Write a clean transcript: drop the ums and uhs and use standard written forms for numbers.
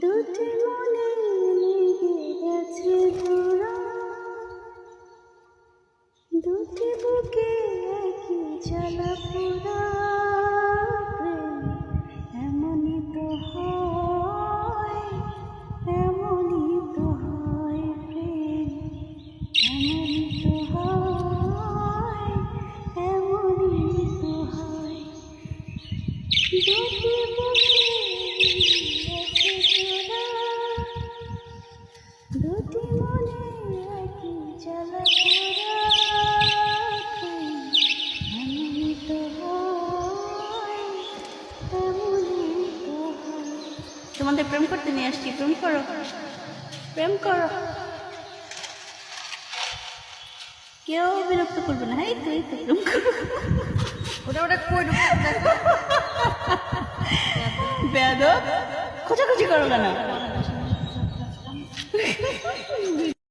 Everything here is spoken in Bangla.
দুটি মনে লেগে গেছে ধরা, দুটি বুকে একই জ্বালা পোড়া প্রেম। এমনই তো হয়, এমনই তো হয় প্রেম, এমনই তো হয়, এমনই তো হয়। দুটি বুকে একই জোড়া, দুটি মনে একই জ্বালা পোড়া প্রেম। এমনই তো হয়, এমনই তো হয়। তোমাদের প্রেম করতে নিয়ে আসছি, প্রেম করো, প্রেম করো, কেউ বিরক্ত করবে না। এই তো এই তো প্রেম করো। ওটা ওটা কই বেয়াদব, খোঁজাখুঁজি করো কেন?